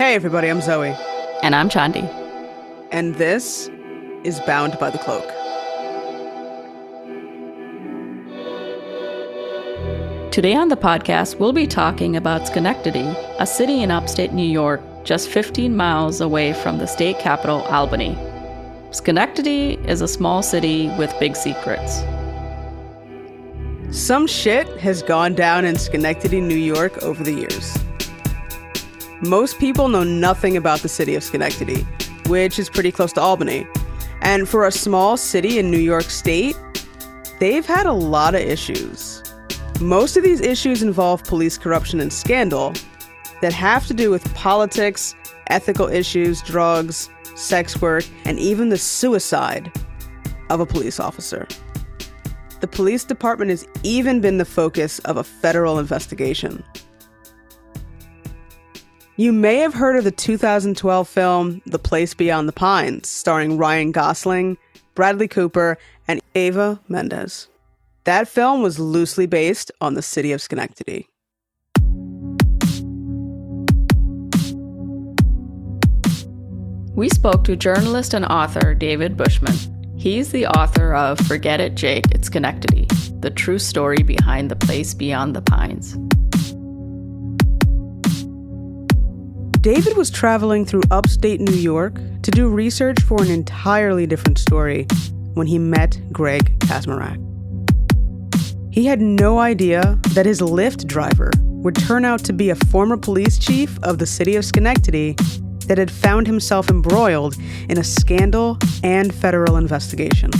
Hey everybody, I'm Zoe. And I'm Chandi. And this is Bound by the Cloak. Today on the podcast, we'll be talking about Schenectady, a city in upstate New York, just 15 miles away from the state capital, Albany. Schenectady is a small city with big secrets. Some shit has gone down in Schenectady, New York over the years. Most people know nothing about the city of Schenectady, which is pretty close to Albany. And for a small city in New York State, they've had a lot of issues. Most of these issues involve police corruption and scandal that have to do with politics, ethical issues, drugs, sex work, and even the suicide of a police officer. The police department has even been the focus of a federal investigation. You may have heard of the 2012 film The Place Beyond the Pines, starring Ryan Gosling, Bradley Cooper, and Eva Mendes. That film was loosely based on the city of Schenectady. We spoke to journalist and author David Bushman. He's the author of Forget It, Jake, It's Schenectady, the true story behind The Place Beyond the Pines. David was traveling through upstate New York to do research for an entirely different story when he met Greg Kaczmarek. He had no idea that his Lyft driver would turn out to be a former police chief of the city of Schenectady that had found himself embroiled in a scandal and federal investigation.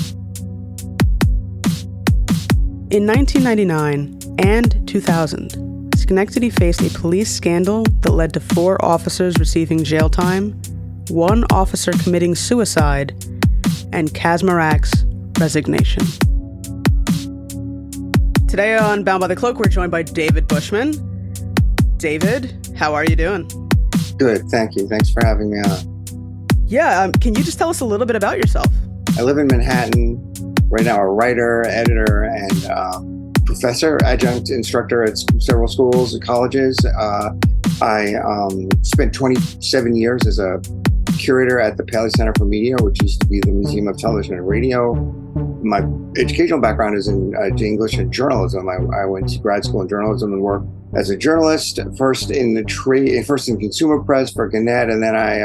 In 1999 and 2000, Schenectady faced a police scandal that led to 4 officers receiving jail time, 1 officer committing suicide, and Kaczmarek's resignation. Today on Bound by the Cloak, we're joined by David Bushman. David, how are you doing? Good, thank you. Thanks for having me on. Yeah, can you just tell us a little bit about yourself? I live in Manhattan, right now a writer, editor, and professor, adjunct instructor at several schools and colleges. I spent 27 years as a curator at the Paley Center for Media, which used to be the Museum of Television and Radio. My educational background is in English and journalism. I went to grad school in journalism and worked as a journalist, first in consumer press for Gannett, and then I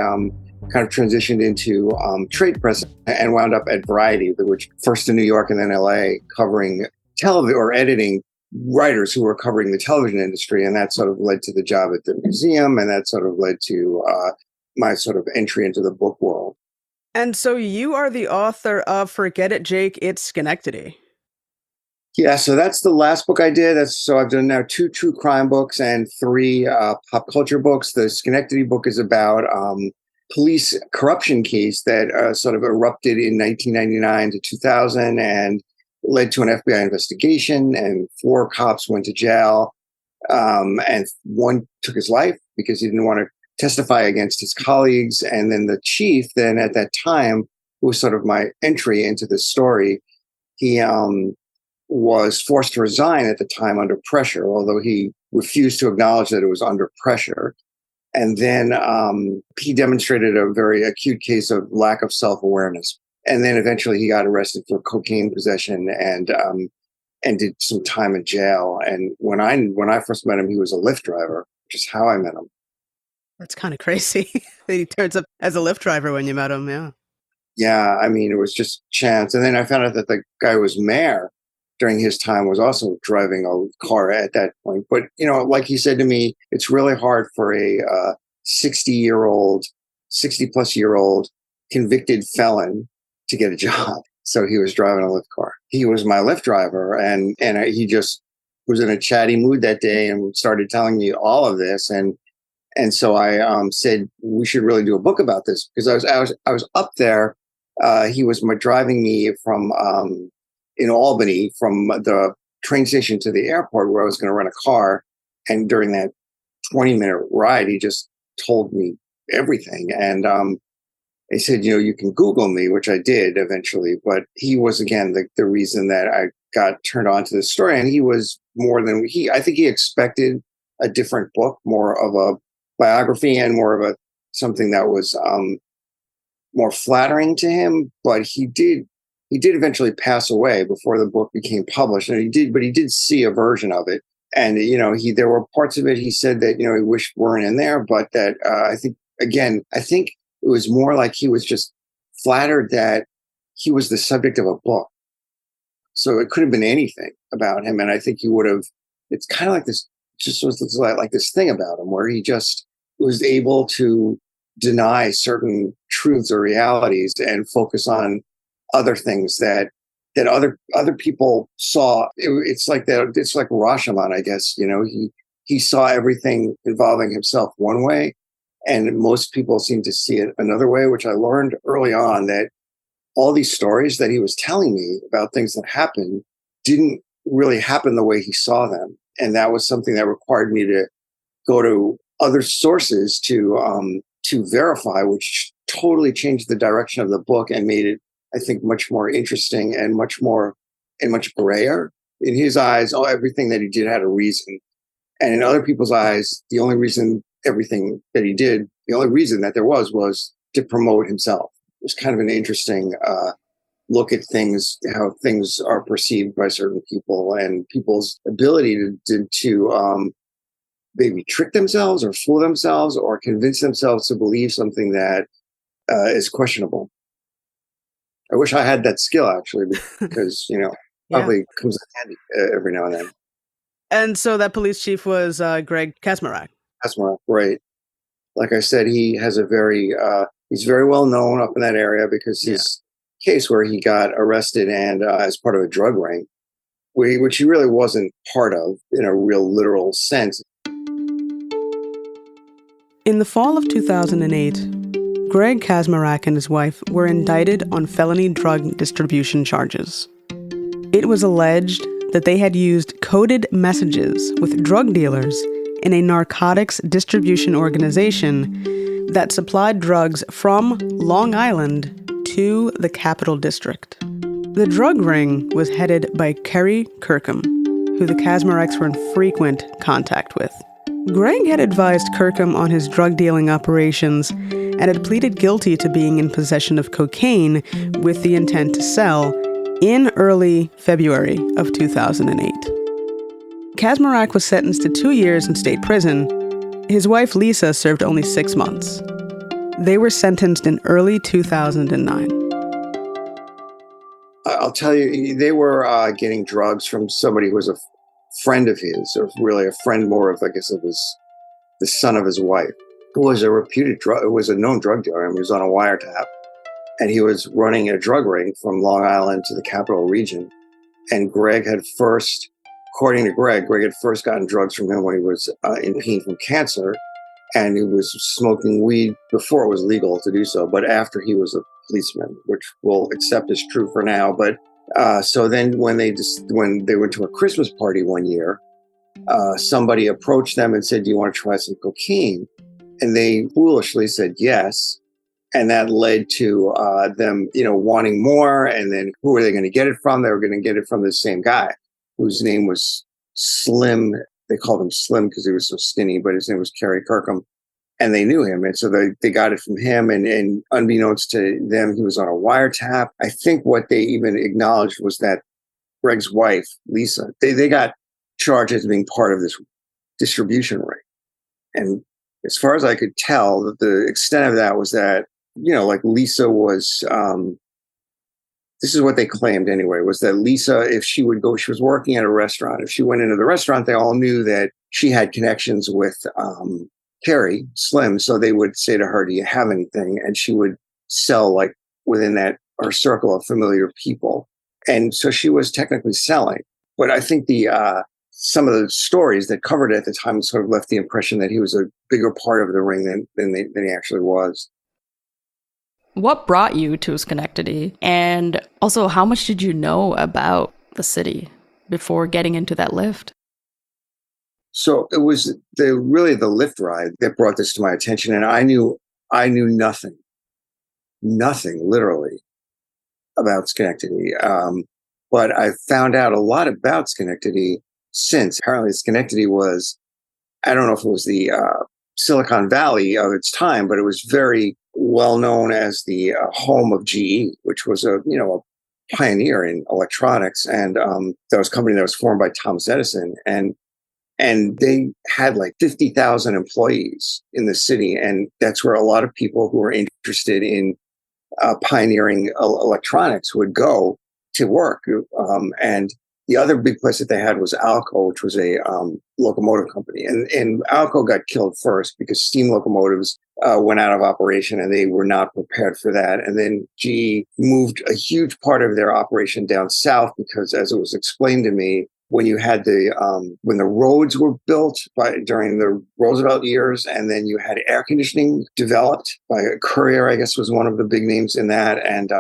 kind of transitioned into trade press and wound up at Variety, which first in New York and then LA, covering television or editing writers who were covering the television industry. And that sort of led to the job at the museum. And that sort of led to my sort of entry into the book world. And so you are the author of Forget It, Jake, It's Schenectady. Yeah, so that's the last book I did. So I've done now 2 true crime books and 3 pop culture books. The Schenectady book is about police corruption case that sort of erupted in 1999 to 2000 and led to an FBI investigation, and 4 cops went to jail, and 1 took his life because he didn't want to testify against his colleagues. And then the chief, then at that time, who was sort of my entry into this story, he was forced to resign at the time under pressure, although he refused to acknowledge that it was under pressure. And then he demonstrated a very acute case of lack of self-awareness. And then eventually he got arrested for cocaine possession and did some time in jail. And when I first met him, he was a Lyft driver, which is how I met him. That's kind of crazy that he turns up as a Lyft driver when you met him, yeah. Yeah, I mean, it was just chance. And then I found out that the guy who was mayor during his time was also driving a car at that point. But, you know, like he said to me, it's really hard for a 60-plus-year-old convicted felon to get a job. So he was driving a Lyft car. He was my Lyft driver, and he just was in a chatty mood that day and started telling me all of this. And so I said we should really do a book about this, because I was up there. He was driving me from in Albany from the train station to the airport where I was going to rent a car, and during that 20-minute ride, he just told me everything. And he said, you can Google me, which I did eventually. But he was, again, the reason that I got turned on to this story. And he was I think he expected a different book, more of a biography and more of a something that was more flattering to him, but he did eventually pass away before the book became published, and he did see a version of it. And, there were parts of it he said that, he wished weren't in there, but that I think it was more like he was just flattered that he was the subject of a book. So it could have been anything about him. And I think he would have, it's kind of like this, just was like this thing about him where he just was able to deny certain truths or realities and focus on other things that other people saw. It's like that. It's like Rashomon, I guess. He saw everything involving himself one way, and most people seem to see it another way. Which I learned early on that all these stories that he was telling me about things that happened didn't really happen the way he saw them, and that was something that required me to go to other sources to verify, which totally changed the direction of the book and made it, I think, much more interesting and much grayer. In his eyes, everything that he did had a reason. And in other people's eyes, the only reason that there was to promote himself. It was kind of an interesting look at things, how things are perceived by certain people and people's ability to maybe trick themselves or fool themselves or convince themselves to believe something that is questionable. I wish I had that skill, actually, because, probably comes in handy every now and then. And so that police chief was Greg Kaczmarek. Kaczmarek, right. Like I said, he has he's very well known up in that area because his case where he got arrested and as part of a drug ring, which he really wasn't part of in a real literal sense. In the fall of 2008, Greg Kaczmarek and his wife were indicted on felony drug distribution charges. It was alleged that they had used coded messages with drug dealers in a narcotics distribution organization that supplied drugs from Long Island to the Capital District. The drug ring was headed by Kerry Kirkham, who the Kaczmareks were in frequent contact with. Greg had advised Kirkham on his drug dealing operations and had pleaded guilty to being in possession of cocaine with the intent to sell in early February of 2008. Kaczmarek was sentenced to 2 years in state prison. His wife Lisa served only 6 months. They were sentenced in early 2009. I'll tell you, they were getting drugs from somebody who was a friend of his, or really a friend more of, I guess it was the son of his wife, who was a known drug dealer. He was on a wiretap, and he was running a drug ring from Long Island to the Capital Region. And Greg had first, according to Greg had first gotten drugs from him when he was in pain from cancer, and he was smoking weed before it was legal to do so, but after he was a policeman, which we'll accept as true for now. But so then when they went to a Christmas party one year, somebody approached them and said, "Do you want to try some cocaine?" And they foolishly said yes. And that led to them, wanting more. And then who were they going to get it from? They were going to get it from the same guy whose name was Slim. They called him Slim because he was so skinny, but his name was Kerry Kirkham. And they knew him. And so they got it from him. And unbeknownst to them, he was on a wiretap. I think what they even acknowledged was that Greg's wife, Lisa, they got charged as being part of this distribution ring. And as far as I could tell, the extent of that was that, like Lisa was, this is what they claimed anyway, was that Lisa, if she was working at a restaurant. If she went into the restaurant, they all knew that she had connections with Kerry, Slim. So they would say to her, "Do you have anything?" And she would sell like within her circle of familiar people. And so she was technically selling. But I think some of the stories that covered it at the time sort of left the impression that he was a bigger part of the ring than he actually was. What brought you to Schenectady? And also, how much did you know about the city before getting into that Lyft? So it was really the Lyft ride that brought this to my attention. And I knew nothing literally about Schenectady. But I found out a lot about Schenectady since. Apparently Schenectady was, I don't know if it was the Silicon Valley of its time, but it was very well known as the home of GE, which was a pioneer in electronics, and that was a company that was formed by Thomas Edison, and they had like 50,000 employees in the city, and that's where a lot of people who were interested in pioneering electronics would go to work. And the other big place that they had was Alco, which was a locomotive company. And Alco got killed first because steam locomotives went out of operation and they were not prepared for that. And then GE moved a huge part of their operation down south because, as it was explained to me, when you had when the roads were built during the Roosevelt years, and then you had air conditioning developed by Courier, I guess was one of the big names in that. And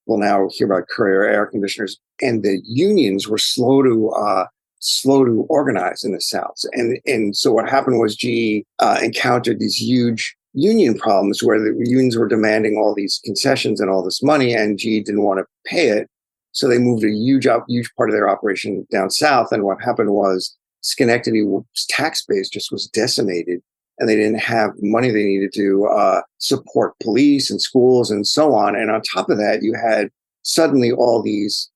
we'll now hear about Courier air conditioners. And the unions were slow to organize in the South. And so what happened was GE encountered these huge union problems where the unions were demanding all these concessions and all this money, and GE didn't want to pay it. So they moved a huge part of their operation down south. And what happened was Schenectady's tax base just was decimated, and they didn't have money they needed to support police and schools and so on. And on top of that, you had suddenly all these,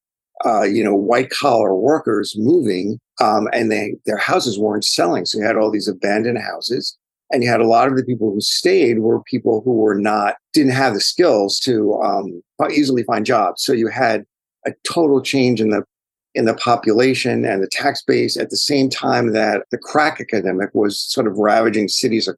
white collar workers moving, and their houses weren't selling. So you had all these abandoned houses, and you had a lot of the people who stayed were people who didn't have the skills to easily find jobs. So you had a total change in the population and the tax base at the same time that the crack epidemic was sort of ravaging cities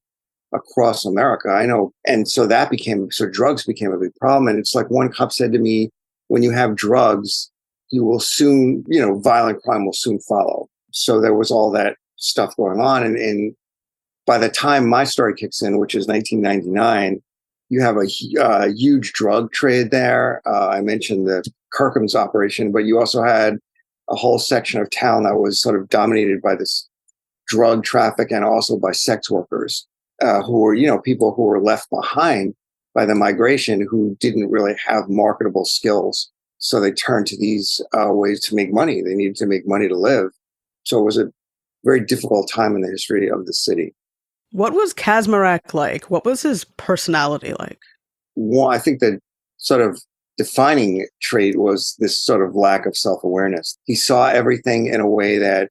across America. I know. And so drugs became a big problem. And it's like one cop said to me, when you have drugs, you will soon, violent crime will soon follow. So there was all that stuff going on. And by the time my story kicks in, which is 1999, you have a huge drug trade there. I mentioned the Kirkham's operation, but you also had a whole section of town that was sort of dominated by this drug traffic and also by sex workers who were, people who were left behind by the migration who didn't really have marketable skills. So they turned to these ways to make money. They needed to make money to live. So it was a very difficult time in the history of the city. What was Kaczmarek like? What was his personality like? Well, I think the sort of defining trait was this sort of lack of self-awareness. He saw everything in a way that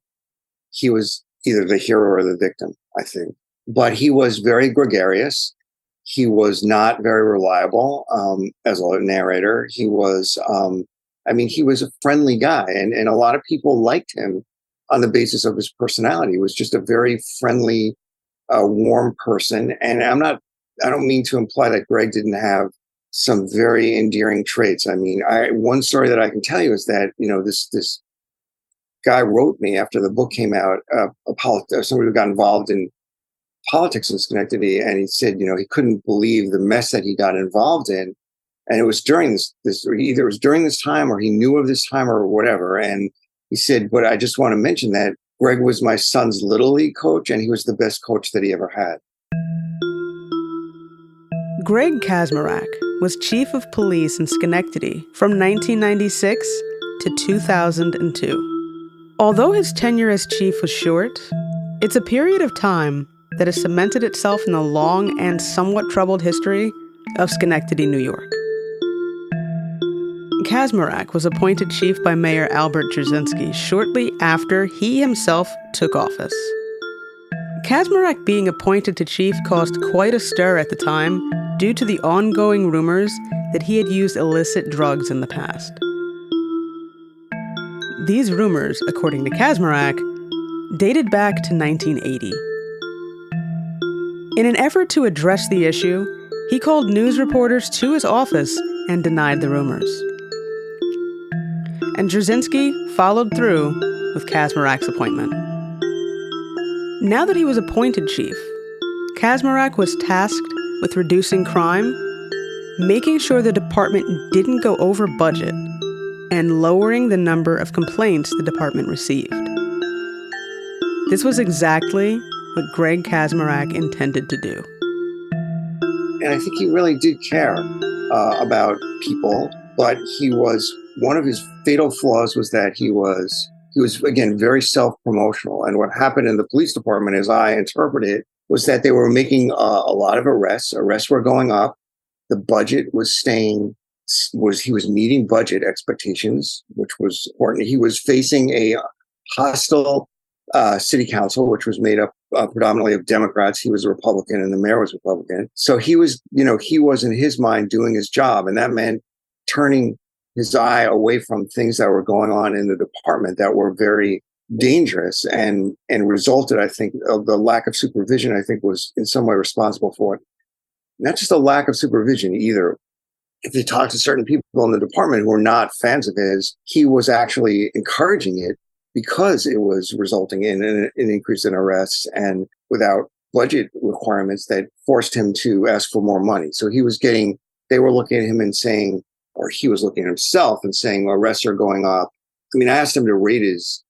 he was either the hero or the victim, I think. But he was very gregarious. He was not very reliable as a narrator. He was, he was a friendly guy, and a lot of people liked him on the basis of his personality. He was just a very friendly, warm person. And I don't mean to imply that Greg didn't have some very endearing traits. I mean, one story that I can tell you is that, this guy wrote me after the book came out, somebody who got involved in politics in Schenectady, and he said, he couldn't believe the mess that he got involved in. And it was during either it was during this time or he knew of this time or whatever. And he said, but I just want to mention that Greg was my son's Little League coach, and he was the best coach that he ever had. Greg Kaczmarek was chief of police in Schenectady from 1996 to 2002. Although his tenure as chief was short, it's a period of time that has cemented itself in the long and somewhat troubled history of Schenectady, New York. Kaczmarek was appointed chief by Mayor Albert Jasinski shortly after he himself took office. Kaczmarek being appointed to chief caused quite a stir at the time due to the ongoing rumors that he had used illicit drugs in the past. These rumors, according to Kaczmarek, dated back to 1980. In an effort to address the issue, he called news reporters to his office and denied the rumors. And Jasinski followed through with Kaczmarek's appointment. Now that he was appointed chief, Kaczmarek was tasked with reducing crime, making sure the department didn't go over budget, and lowering the number of complaints the department received. This was exactly what Greg Kaczmarek intended to do. And I think he really did care about people, but one of his fatal flaws was that he was again, very self-promotional. And what happened in the police department, as I interpret it, was that they were making a lot of arrests. Arrests were going up. The budget was he was meeting budget expectations, which was important. He was facing a hostile city council, which was made up predominantly of Democrats. He was a Republican and the mayor was Republican. So he was in his mind doing his job. And that meant turning his eye away from things that were going on in the department that were very dangerous and resulted, I think, of the lack of supervision, I think, was in some way responsible for it. Not just a lack of supervision either. If you talk to certain people in the department who were not fans of his, he was actually encouraging it because it was resulting in an increase in arrests and without budget requirements that forced him to ask for more money. So they were looking at him and saying, or he was looking at himself and saying, arrests are going up. I mean, I asked him to rate his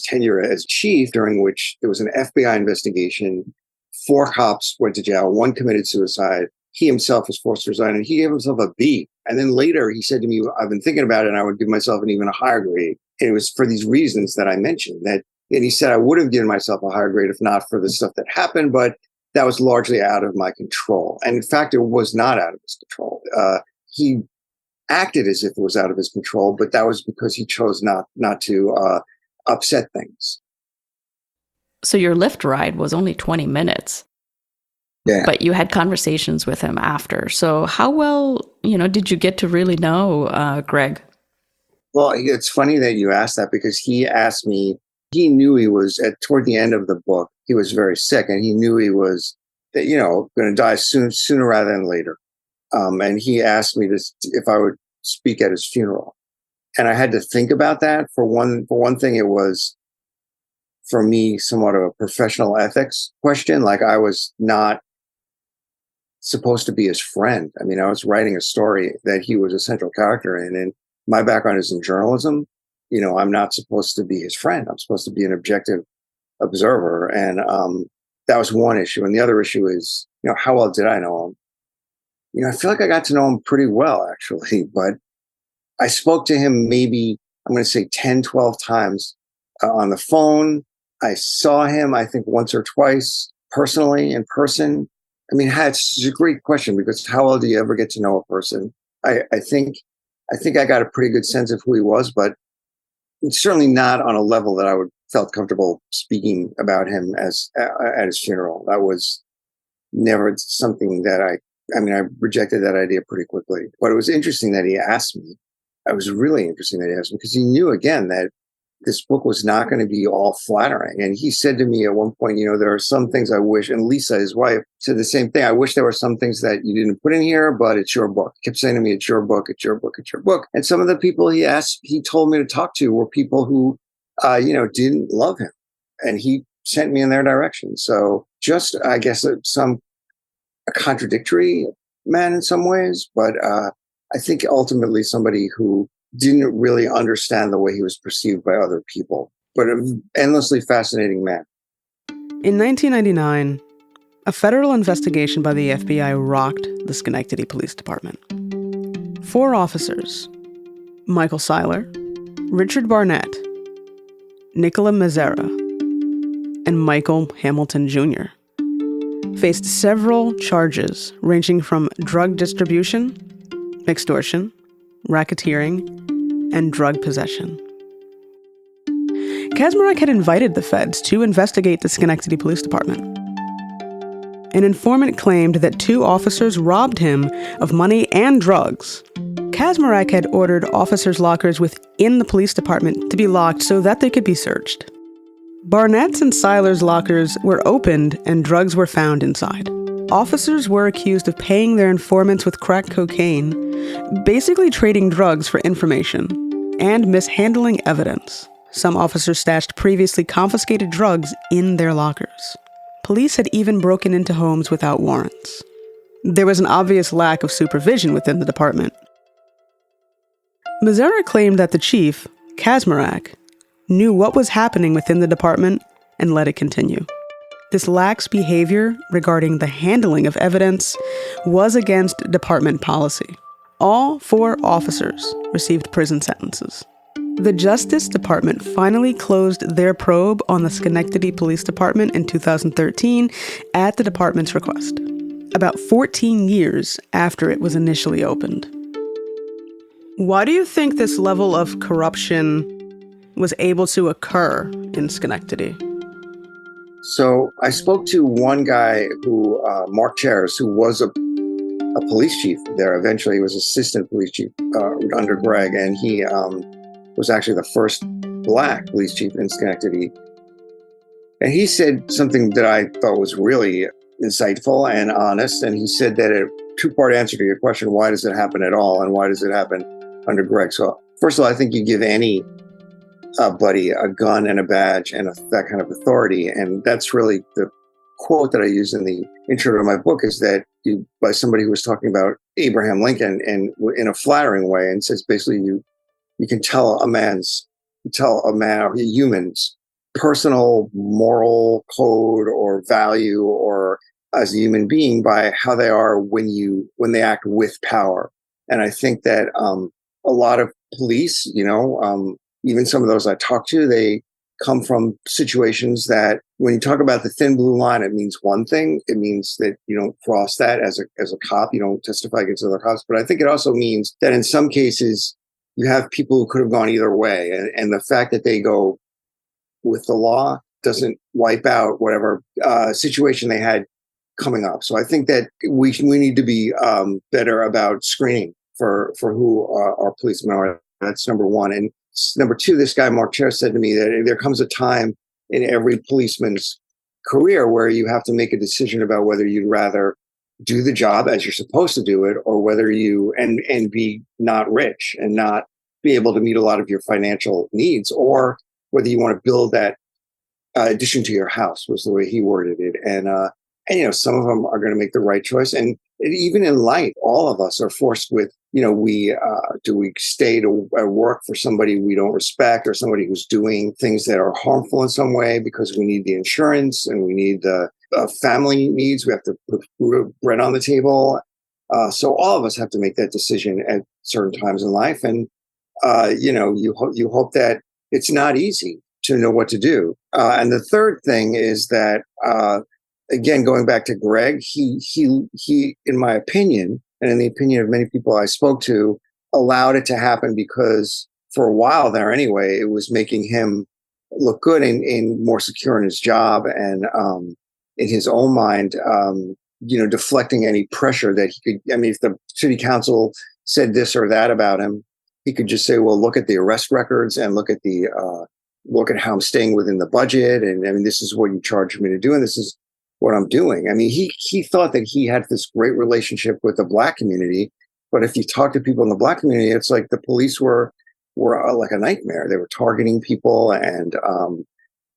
tenure as chief, during which there was an FBI investigation. 4 cops went to jail. 1 committed suicide. He himself was forced to resign, and he gave himself a B. And then later he said to me, I've been thinking about it, and I would give myself an even a higher grade. And it was for these reasons that I mentioned. And he said, I would have given myself a higher grade if not for the stuff that happened, but that was largely out of my control. And in fact, it was not out of his control. He acted as if it was out of his control, but that was because he chose not to upset things. So your Lyft ride was only 20 minutes. Yeah. But you had conversations with him after. So how well, did you get to really know Greg? Well, it's funny that you asked that, because he asked me, he knew he was toward the end of the book, he was very sick, and he knew he was, going to die sooner rather than later. And he asked me if I would speak at his funeral. And I had to think about that. For one thing, it was, for me, somewhat of a professional ethics question. Like, I was not supposed to be his friend. I mean, I was writing a story that he was a central character in, and my background is in journalism. I'm not supposed to be his friend. I'm supposed to be an objective observer. And that was one issue. And the other issue is, how well did I know him? I feel like I got to know him pretty well, actually, but I spoke to him maybe, I'm going to say 10, 12 times on the phone. I saw him, I think, once or twice personally, in person. I mean, it's a great question, because how well do you ever get to know a person? I think I got a pretty good sense of who he was, but it's certainly not on a level that I felt comfortable speaking about him at his funeral. That was never something that I rejected that idea pretty quickly. But it was interesting that he asked me. It was really interesting that he asked me, because he knew, again, that this book was not going to be all flattering. And he said to me at one point, there are some things I wish, and Lisa, his wife, said the same thing. I wish there were some things that you didn't put in here, but it's your book. He kept saying to me, it's your book, it's your book, it's your book. And some of the people he told me to talk to were people who, didn't love him. And he sent me in their direction. So just, I guess, a contradictory man in some ways, but I think ultimately somebody who didn't really understand the way he was perceived by other people, but an endlessly fascinating man. In 1999, a federal investigation by the FBI rocked the Schenectady Police Department. 4 officers, Michael Seiler, Richard Barnett, Nicola Mazzara, and Michael Hamilton Jr., faced several charges ranging from drug distribution, extortion, racketeering, and drug possession. Kaczmarek had invited the feds to investigate the Schenectady Police Department. An informant claimed that 2 officers robbed him of money and drugs. Kaczmarek had ordered officers' lockers within the police department to be locked so that they could be searched. Barnett's and Seiler's lockers were opened and drugs were found inside. Officers were accused of paying their informants with crack cocaine, basically trading drugs for information, and mishandling evidence. Some officers stashed previously confiscated drugs in their lockers. Police had even broken into homes without warrants. There was an obvious lack of supervision within the department. Mazzara claimed that the chief, Kaczmarek, knew what was happening within the department and let it continue. This lax behavior regarding the handling of evidence was against department policy. All 4 officers received prison sentences. The Justice Department finally closed their probe on the Schenectady Police Department in 2013 at the department's request, about 14 years after it was initially opened. Why do you think this level of corruption was able to occur in Schenectady? So I spoke to one guy who, Mark Charis, who was a police chief there. Eventually, he was assistant police chief under Greg, and he was actually the first Black police chief in Schenectady. And he said something that I thought was really insightful and honest. And he said that a two-part answer to your question, why does it happen at all, and why does it happen under Greg? So first of all, I think you give any buddy a gun and a badge and that kind of authority. And that's really the quote that I use in the intro to my book, is that by somebody who was talking about Abraham Lincoln and in a flattering way, and says basically you can tell a human's personal moral code or value or as a human being by how they are when they act with power. And I think that a lot of police, even some of those I talk to, they come from situations that when you talk about the thin blue line, it means one thing. It means that you don't cross that as a cop. You don't testify against other cops. But I think it also means that in some cases, you have people who could have gone either way. And the fact that they go with the law doesn't wipe out whatever situation they had coming up. So I think that we need to be better about screening for who our policemen are. That's number one. And number two, this guy, Mark Charis, said to me that there comes a time in every policeman's career where you have to make a decision about whether you'd rather do the job as you're supposed to do it, or whether you and be not rich and not be able to meet a lot of your financial needs, or whether you want to build that addition to your house, was the way he worded it. And some of them are going to make the right choice. And even in life, all of us are forced with, do we stay to work for somebody we don't respect, or somebody who's doing things that are harmful in some way because we need the insurance and we need the family needs. We have to put bread on the table. So all of us have to make that decision at certain times in life. And, you hope that it's not easy to know what to do. And the third thing is that, again, going back to Greg, he, in my opinion, and in the opinion of many people I spoke to, allowed it to happen because for a while there anyway, it was making him look good and more secure in his job and in his own mind, deflecting any pressure that he could. I mean, if the city council said this or that about him, he could just say, well, look at the arrest records and look at how I'm staying within the budget. And I mean, this is what you charged me to do. And this is what I'm doing. I mean, he thought that he had this great relationship with the Black community, but if you talk to people in the Black community, it's like the police were like a nightmare. They were targeting people, and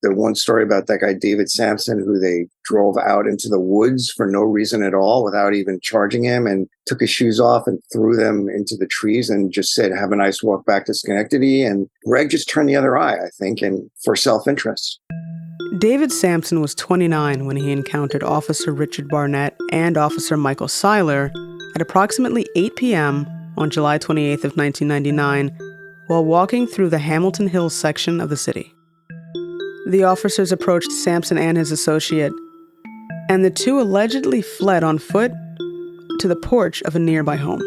the one story about that guy David Sampson, who they drove out into the woods for no reason at all, without even charging him, and took his shoes off and threw them into the trees and just said, "Have a nice walk back to Schenectady." And Greg just turned the other eye, I think, and for self-interest. David Sampson was 29 when he encountered Officer Richard Barnett and Officer Michael Seiler at approximately 8 p.m. on July 28th of 1999 while walking through the Hamilton Hills section of the city. The officers approached Sampson and his associate, and the two allegedly fled on foot to the porch of a nearby home.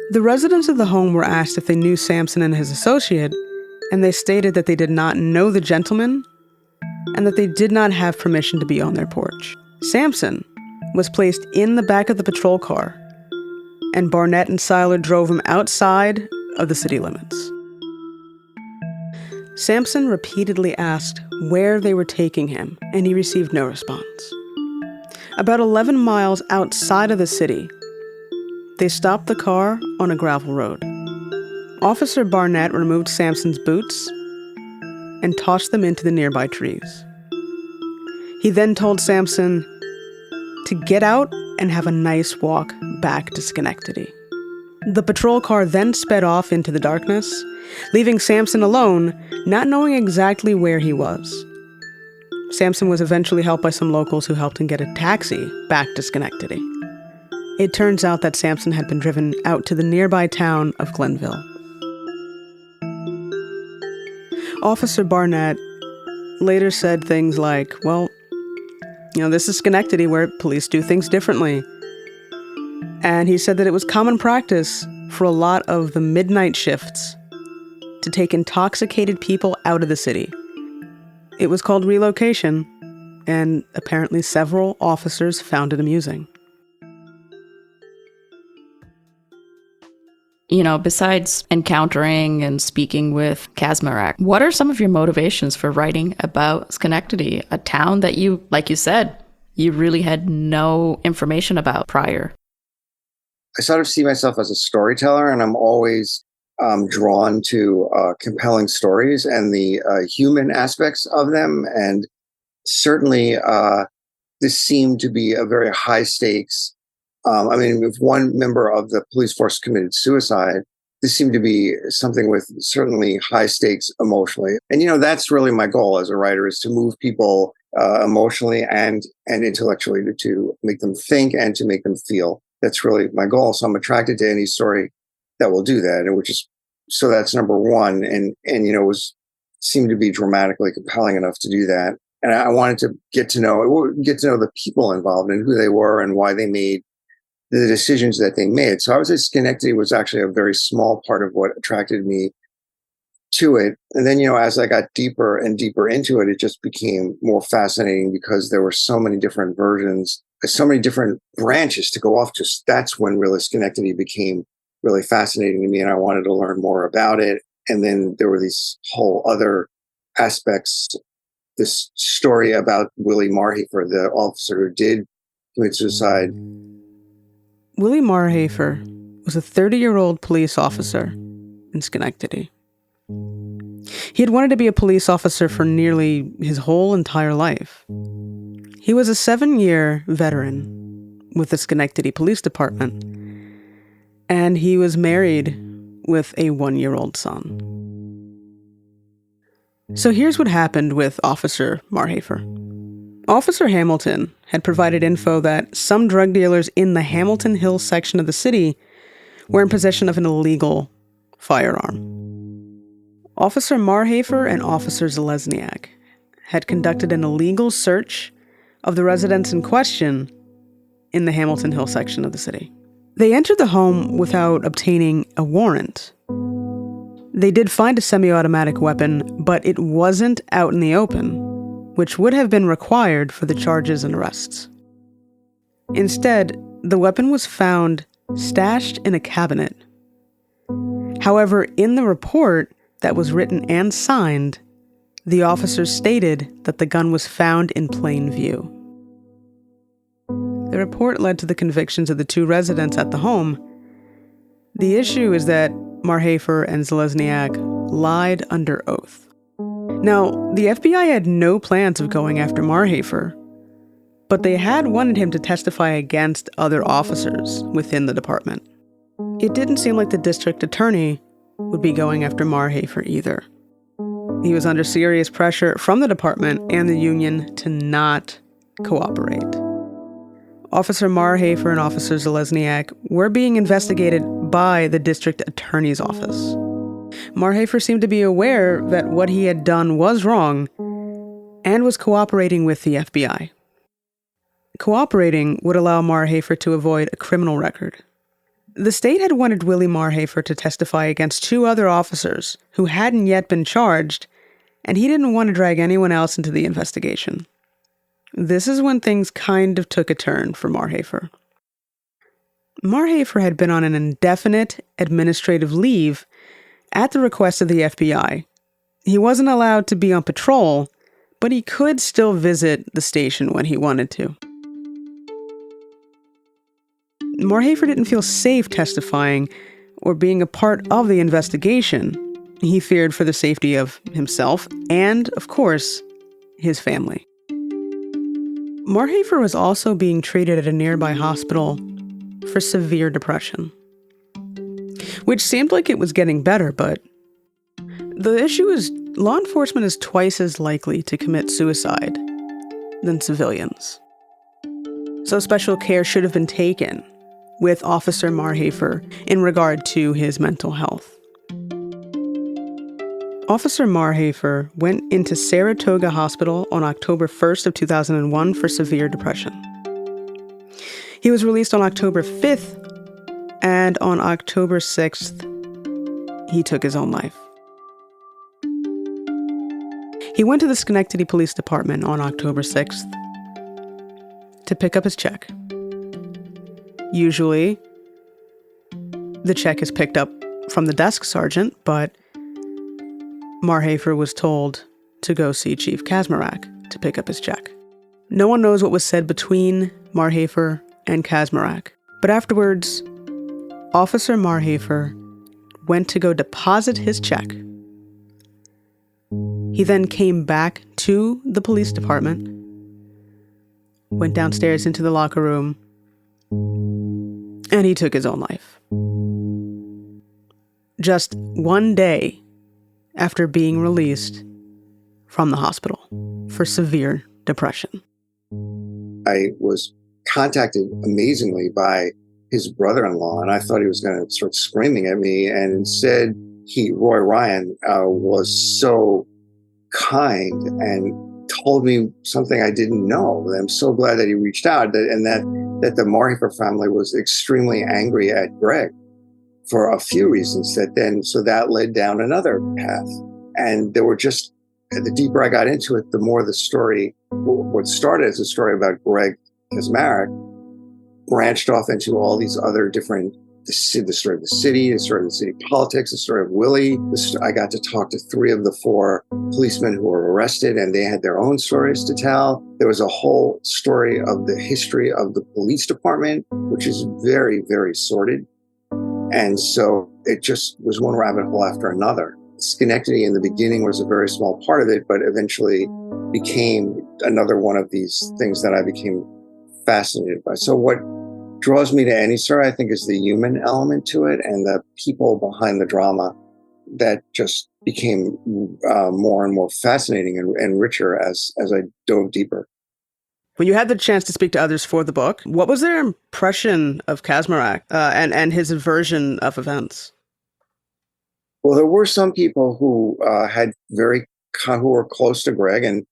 The residents of the home were asked if they knew Sampson and his associate, and they stated that they did not know the gentleman and that they did not have permission to be on their porch. Sampson was placed in the back of the patrol car, and Barnett and Seiler drove him outside of the city limits. Sampson repeatedly asked where they were taking him, and he received no response. About 11 miles outside of the city, they stopped the car on a gravel road. Officer Barnett removed Sampson's boots and tossed them into the nearby trees. He then told Sampson to get out and have a nice walk back to Schenectady. The patrol car then sped off into the darkness, leaving Sampson alone, not knowing exactly where he was. Sampson was eventually helped by some locals who helped him get a taxi back to Schenectady. It turns out that Sampson had been driven out to the nearby town of Glenville. Officer Barnett later said things like, well, this is Schenectady where police do things differently. And he said that it was common practice for a lot of the midnight shifts to take intoxicated people out of the city. It was called relocation, and apparently several officers found it amusing. Besides encountering and speaking with Kaczmarek, what are some of your motivations for writing about Schenectady, a town that you, like you said, you really had no information about prior? I sort of see myself as a storyteller, and I'm always drawn to compelling stories and the human aspects of them. And certainly, this seemed to be a very high stakes. If one member of the police force committed suicide, this seemed to be something with certainly high stakes emotionally. And, that's really my goal as a writer, is to move people emotionally and intellectually, to make them think and to make them feel. That's really my goal. So I'm attracted to any story that will do that, and so that's number one. And seemed to be dramatically compelling enough to do that. And I wanted to get to know the people involved and who they were and why they made the decisions that they made. So I would say Schenectady was actually a very small part of what attracted me to it. And then, as I got deeper and deeper into it, it just became more fascinating because there were so many different versions, so many different branches to go off to. That's when really Schenectady became really fascinating to me, and I wanted to learn more about it. And then there were these whole other aspects. This story about Willie Marhafer, the officer who did commit suicide. Willie Marhafer was a 30-year-old police officer in Schenectady. He had wanted to be a police officer for nearly his whole entire life. He was a 7-year veteran with the Schenectady Police Department, and he was married with a 1-year-old son. So here's what happened with Officer Marhafer. Officer Hamilton had provided info that some drug dealers in the Hamilton Hills section of the city were in possession of an illegal firearm. Officer Marhafer and Officer Zelezniak had conducted an illegal search of the residence in question in the Hamilton Hill section of the city. They entered the home without obtaining a warrant. They did find a semi-automatic weapon, but it wasn't out in the open, which would have been required for the charges and arrests. Instead, the weapon was found stashed in a cabinet. However, in the report that was written and signed, the officers stated that the gun was found in plain view. The report led to the convictions of the 2 residents at the home. The issue is that Marhafer and Zelezniak lied under oath. Now, the FBI had no plans of going after Marhafer, but they had wanted him to testify against other officers within the department. It didn't seem like the district attorney would be going after Marhafer either. He was under serious pressure from the department and the union to not cooperate. Officer Marhafer and Officer Zelezniak were being investigated by the district attorney's office. Marhafer seemed to be aware that what he had done was wrong and was cooperating with the FBI. Cooperating would allow Marhafer to avoid a criminal record. The state had wanted Willie Marhafer to testify against 2 other officers who hadn't yet been charged, and he didn't want to drag anyone else into the investigation. This is when things kind of took a turn for Marhafer. Marhafer had been on an indefinite administrative leave at the request of the FBI. He wasn't allowed to be on patrol, but he could still visit the station when he wanted to. Marhafer didn't feel safe testifying or being a part of the investigation. He feared for the safety of himself and, of course, his family. Marhafer was also being treated at a nearby hospital for severe depression, which seemed like it was getting better, but the issue is law enforcement is twice as likely to commit suicide than civilians. So special care should have been taken with Officer Marhafer in regard to his mental health. Officer Marhafer went into Saratoga Hospital on October 1st of 2001 for severe depression. He was released on October 5th, and on October 6th, he took his own life. He went to the Schenectady Police Department on October 6th to pick up his check. Usually, the check is picked up from the desk sergeant, but Marhafer was told to go see Chief Kaczmarek to pick up his check. No one knows what was said between Marhafer and Kaczmarek, but afterwards, Officer Marhafer went to go deposit his check. He then came back to the police department, went downstairs into the locker room, and he took his own life. Just one day after being released from the hospital for severe depression. I was contacted amazingly by his brother-in-law, and I thought he was going to start screaming at me. And instead, Roy Ryan, was so kind and told me something I didn't know. I'm so glad that he reached out, that the Marhafer family was extremely angry at Greg for a few reasons. So that led down another path. And there were just, the deeper I got into it, the more the story, what started as a story about Greg Kaczmarek, branched off into all these other different, the story of the city, the story of the city politics, the story of Willie. I got to talk to 3 of the 4 policemen who were arrested, and they had their own stories to tell. There was a whole story of the history of the police department, which is very, very sordid. And so it just was one rabbit hole after another. Schenectady in the beginning was a very small part of it, but eventually became another one of these things that I became fascinated by. So what draws me to any story, I think, is the human element to it and the people behind the drama that just became more and more fascinating and richer as I dove deeper. When you had the chance to speak to others for the book, what was their impression of Kaczmarek and his version of events? Well, there were some people who who were close to Greg, and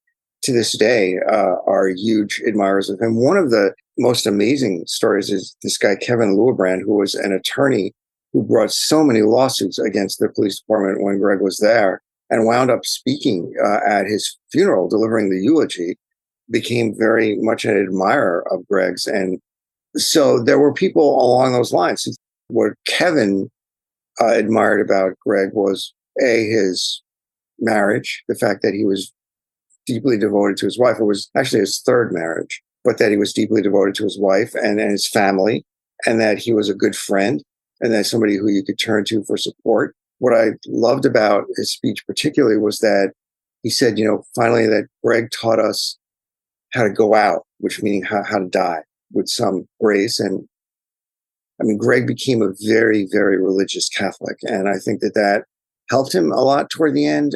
to this day are huge admirers of him. One of the most amazing stories is this guy, Kevin Lewebrand, who was an attorney who brought so many lawsuits against the police department when Greg was there, and wound up speaking at his funeral, delivering the eulogy, became very much an admirer of Greg's. And so there were people along those lines. What Kevin admired about Greg was his marriage, the fact that he was deeply devoted to his wife. It was actually his 3rd marriage, but that he was deeply devoted to his wife and his family, and that he was a good friend, and that somebody who you could turn to for support. What I loved about his speech particularly was that he said, finally that Greg taught us how to go out, which meaning how to die with some grace. And I mean, Greg became a very, very religious Catholic. And I think that helped him a lot toward the end.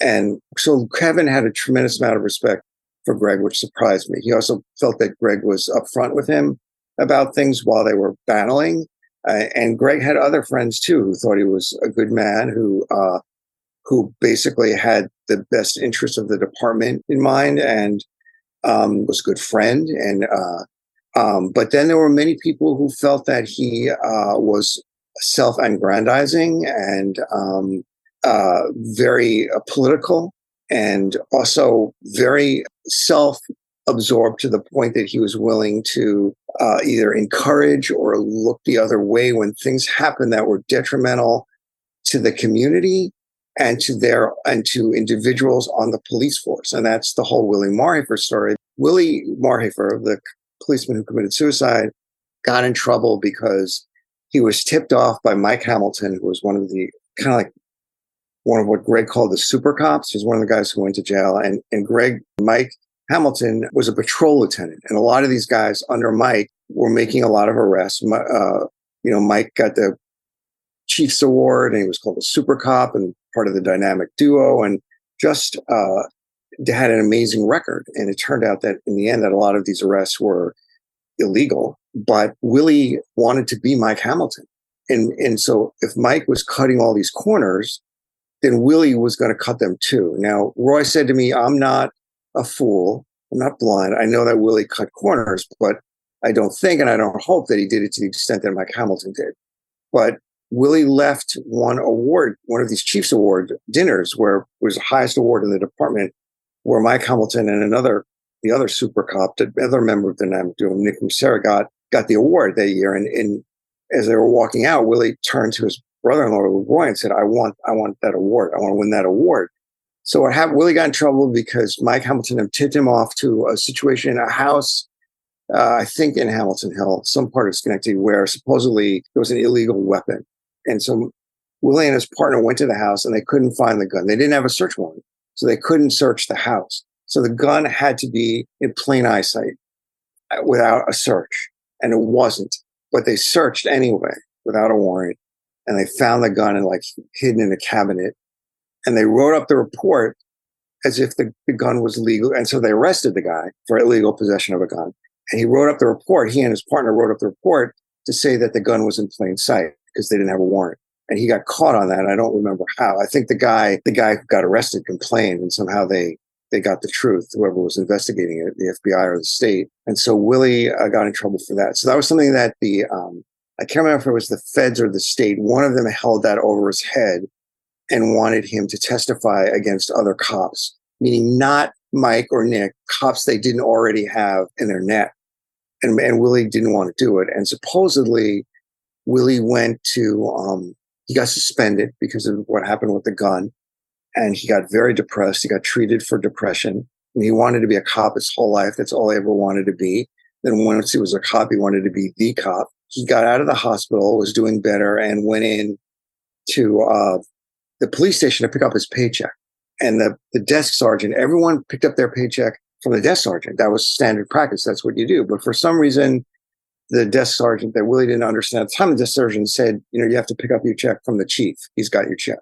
And so Kevin had a tremendous amount of respect for Greg, which surprised me. He also felt that Greg was upfront with him about things while they were battling. And Greg had other friends too, who thought he was a good man, who basically had the best interests of the department in mind, and was a good friend. And but then there were many people who felt that he was self-aggrandizing and very political, and also very self-absorbed to the point that he was willing to either encourage or look the other way when things happened that were detrimental to the community and to individuals on the police force. And that's the whole Willie Marhafer story. Willie Marhafer, the policeman who committed suicide, got in trouble because he was tipped off by Mike Hamilton, who was one of what Greg called the super cops. He was one of the guys who went to jail. And Mike Hamilton was a patrol lieutenant. And a lot of these guys under Mike were making a lot of arrests. Mike got the Chief's Award, and he was called a super cop and part of the dynamic duo, and just had an amazing record. And it turned out that in the end that a lot of these arrests were illegal, but Willie wanted to be Mike Hamilton. And so if Mike was cutting all these corners, then Willie was going to cut them too. Now, Roy said to me, I'm not a fool. I'm not blind. I know that Willie cut corners, but I don't think and I don't hope that he did it to the extent that Mike Hamilton did. But Willie left one award, one of these Chiefs Award dinners, where it was the highest award in the department, where Mike Hamilton and the other super cop, the other member of the NAM, Nick Sarah, got the award that year. And as they were walking out, Willie turned to his brother-in-law, Roy, and said, I want that award. I want to win that award. So what happened, Willie got in trouble because Mike Hamilton had tipped him off to a situation, a house, I think in Hamilton Hill, some part of Schenectady, where supposedly there was an illegal weapon. And so Willie and his partner went to the house and they couldn't find the gun. They didn't have a search warrant, so they couldn't search the house. So the gun had to be in plain eyesight without a search. And it wasn't. But they searched anyway without a warrant. And they found the gun hidden in a cabinet. And they wrote up the report as if the gun was legal. And so they arrested the guy for illegal possession of a gun. And he wrote up the report. He and his partner wrote up the report to say that the gun was in plain sight because they didn't have a warrant. And he got caught on that. I don't remember how. I think the guy who got arrested complained, and somehow they got the truth, whoever was investigating it, the FBI or the state. And so Willie got in trouble for that. So that was something that I can't remember if it was the feds or the state, one of them held that over his head and wanted him to testify against other cops, meaning not Mike or Nick, cops they didn't already have in their net. And Willie didn't want to do it. And supposedly Willie went to, he got suspended because of what happened with the gun. And he got very depressed. He got treated for depression. And he wanted to be a cop his whole life. That's all he ever wanted to be. Then once he was a cop, he wanted to be the cop. He got out of the hospital, was doing better, and went in to the police station to pick up his paycheck. And the desk sergeant, everyone picked up their paycheck from the desk sergeant. That was standard practice. That's what you do. But for some reason, the desk sergeant that Willie didn't understand at the time, the desk sergeant said, you have to pick up your check from the chief. He's got your check.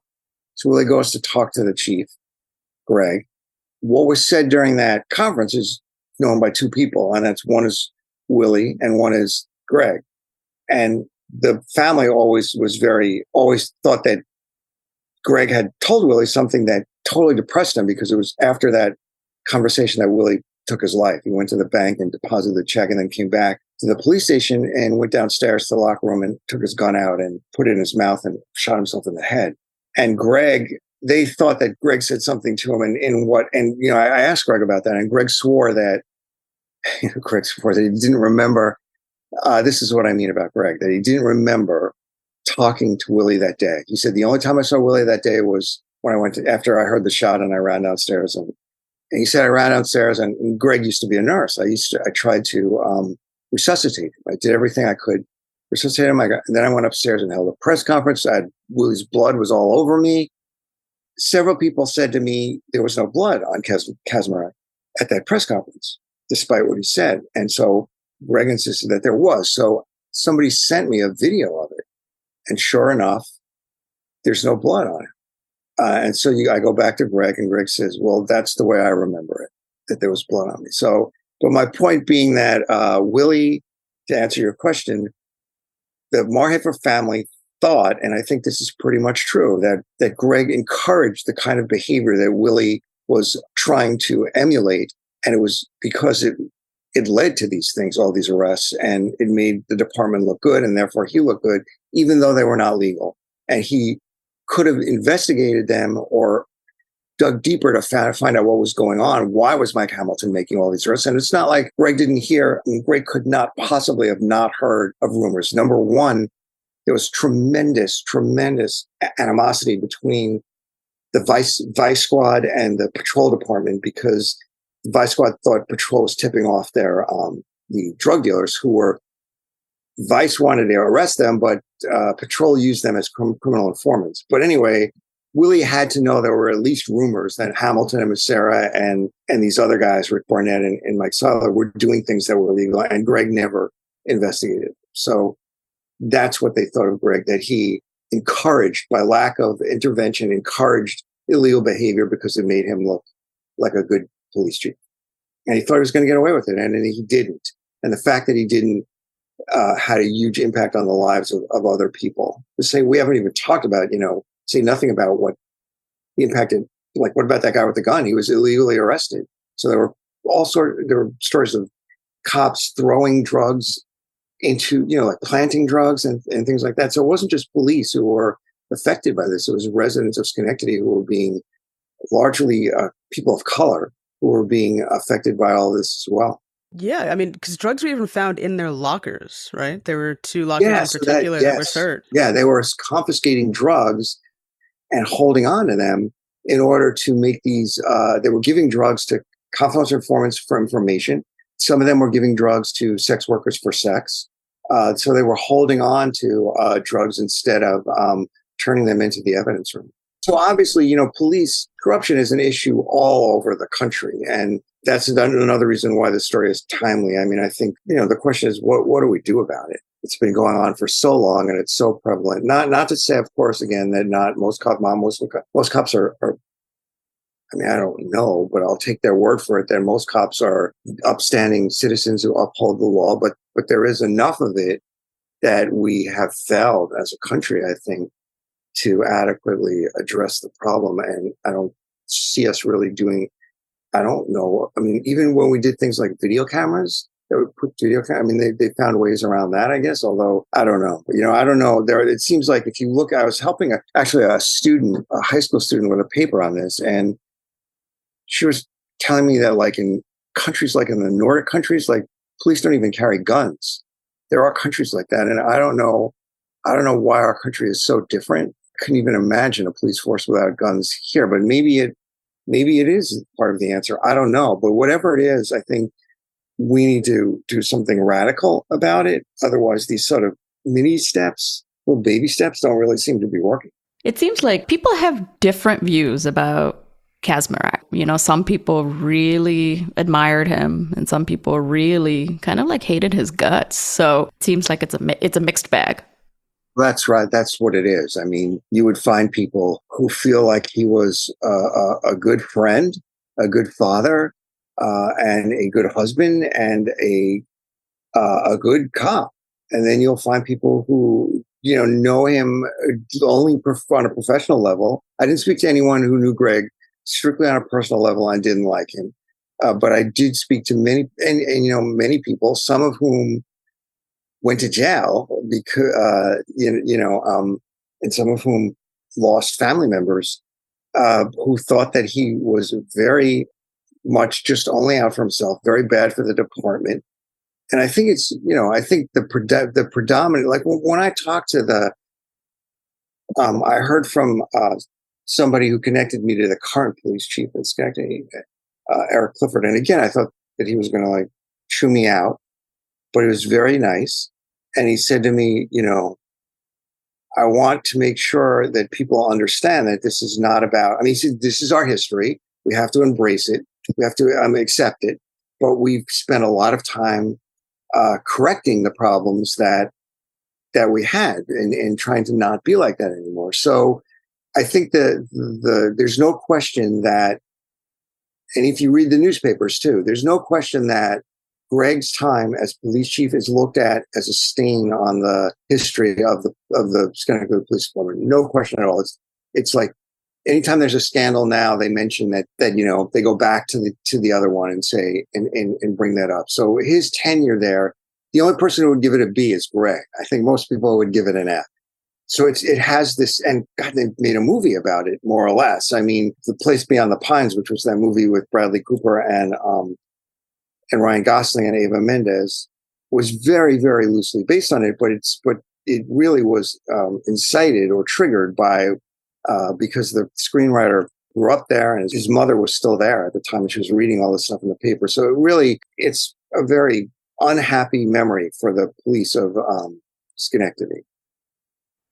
So Willie goes to talk to the chief, Greg. What was said during that conference is known by two people, and that's one is Willie and one is Greg. And the family always thought that Greg had told Willie something that totally depressed him, because it was after that conversation that Willie took his life. He went to the bank and deposited the check and then came back to the police station and went downstairs to the locker room and took his gun out and put it in his mouth and shot himself in the head. And Greg, they thought that Greg said something to him I asked Greg about that, and Greg swore that, he didn't remember. This is what I mean about Greg, that he didn't remember talking to Willie that day. He said, the only time I saw Willie that day was when after I heard the shot and I ran downstairs. And he said, I ran downstairs, and Greg used to be a nurse. I tried to resuscitate him. I did everything I could. Resuscitate him. And then I went upstairs and held a press conference. Willie's blood was all over me. Several people said to me there was no blood on Kaczmarek at that press conference, despite what he said. And so Greg insisted that there was. So somebody sent me a video of it. And sure enough, there's no blood on it. And so I go back to Greg, and Greg says, well, that's the way I remember it, that there was blood on me. So, but my point being that Willie, to answer your question, the Marhafer family thought, and I think this is pretty much true, that Greg encouraged the kind of behavior that Willie was trying to emulate. And it was because it led to these things, all these arrests, and it made the department look good, and therefore he looked good, even though they were not legal. And he could have investigated them or dug deeper to find out what was going on. Why was Mike Hamilton making all these arrests? And it's not like Greg didn't hear. I mean, Greg could not possibly have not heard of rumors. Number one, there was tremendous animosity between the vice squad and the patrol department, because the vice squad thought patrol was tipping off the drug dealers who were. Vice wanted to arrest them, but patrol used them as criminal informants. But anyway, Willie had to know there were at least rumors that Hamilton and Becerra and these other guys, Rick Barnett and Mike Seiler, were doing things that were illegal, and Greg never investigated. So that's what they thought of Greg, that he encouraged, by lack of intervention, encouraged illegal behavior because it made him look like a good police chief. And he thought he was going to get away with it, and he didn't. And the fact that he didn't had a huge impact on the lives of other people. To say we haven't even talked about, say nothing about what the impact of, like, what about that guy with the gun? He was illegally arrested. So there were stories of cops throwing drugs into, like planting drugs and things like that. So it wasn't just police who were affected by this. It was residents of Schenectady who were being largely people of color who were being affected by all this as well. Yeah, I mean, because drugs were even found in their lockers, right? There were 2 lockers Yeah, in so particular that were searched. yeah, they were confiscating drugs and holding on to them in order to make these. They were giving drugs to confidential informants for information. Some of them were giving drugs to sex workers for sex. So they were holding on to drugs instead of turning them into the evidence room. So obviously, police corruption is an issue all over the country. And that's another reason why this story is timely. I mean, I think, the question is, what do we do about it? It's been going on for so long and it's so prevalent. Not to say, of course, again, that not most cops are, I mean, I don't know, but I'll take their word for it that most cops are upstanding citizens who uphold the law. But there is enough of it that we have failed as a country, I think, to adequately address the problem. And I don't see us really doing, I don't know. I mean, even when we did things like video cameras, they would put I mean, they found ways around that, I guess, although I don't know. I don't know. It seems like if you look, I was helping a high school student with a paper on this, and she was telling me that, like, in countries like in the Nordic countries, like, police don't even carry guns. There are countries like that. And I don't know why our country is so different. I couldn't even imagine a police force without guns here, but maybe it is part of the answer. I don't know. But whatever it is, I think we need to do something radical about it. Otherwise, these sort of mini steps, little baby steps, don't really seem to be working. It seems like people have different views about Kaczmarek. Some people really admired him and some people really kind of like hated his guts. So it seems like it's a mixed bag. That's right. That's what it is. I mean, you would find people who feel like he was a good friend, a good father, and a good husband, and a good cop. And then you'll find people who, know him only on a professional level. I didn't speak to anyone who knew Greg strictly on a personal level and didn't like him. But I did speak to many, and many people, some of whom went to jail because, and some of whom lost family members who thought that he was very much just only out for himself, very bad for the department. And I think it's, I think the predominant, like when I talked to I heard from somebody who connected me to the current police chief in Schenectady, Eric Clifford. And again, I thought that he was going to like chew me out, but he was very nice. And he said to me, I want to make sure that people understand that this is not about, I mean, he said, this is our history. We have to embrace it. We have to accept it. But we've spent a lot of time correcting the problems that we had and trying to not be like that anymore. So I think that there's no question that, and if you read the newspapers too, there's no question that Greg's time as police chief is looked at as a stain on the history of the Schenectady Police Department. No question at all. It's like anytime there's a scandal now, they mention that they go back to the other one and say and bring that up. So his tenure there, the only person who would give it a B is Greg. I think most people would give it an F. So it has this, and God, they made a movie about it, more or less. I mean, The Place Beyond the Pines, which was that movie with Bradley Cooper and Ryan Gosling and Eva Mendes, was very, very loosely based on it, but it really was incited or triggered by because the screenwriter grew up there and his mother was still there at the time and she was reading all this stuff in the paper. So it's a very unhappy memory for the police of Schenectady.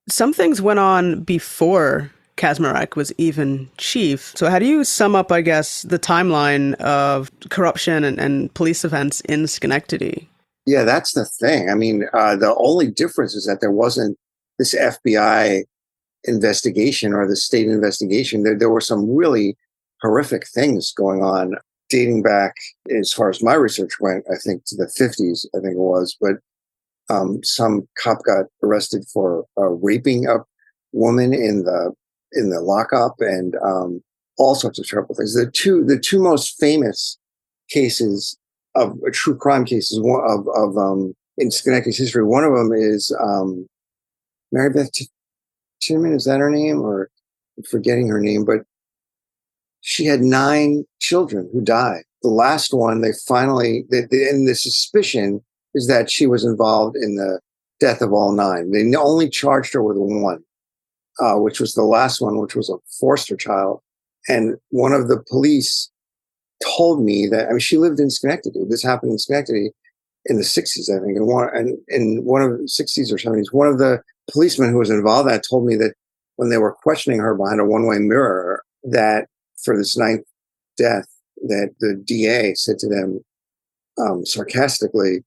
Some things went on before Kaczmarek was even chief. So how do you sum up, I guess, the timeline of corruption and police events in Schenectady? Yeah, that's the thing. I mean, the only difference is that there wasn't this FBI investigation or the state investigation. There were some really horrific things going on dating back, as far as my research went, I think to the 50s, I think it was. But some cop got arrested for raping a woman in in the lockup and all sorts of terrible things. The two most famous cases of true crime cases in Schenectady's history. One of them is Mary Beth Tinman. Is that her name? Or I'm forgetting her name, but she had 9 children who died. The last one, and the suspicion is that she was involved in the death of all 9. They only charged her with one, which was the last one, which was a foster child. And one of the police told me that, I mean, she lived in Schenectady. This happened in Schenectady in the 60s, I think. And in one of the 60s or 70s, one of the policemen who was involved in that told me that when they were questioning her behind a one-way mirror, that for this 9th death, that the DA said to them sarcastically,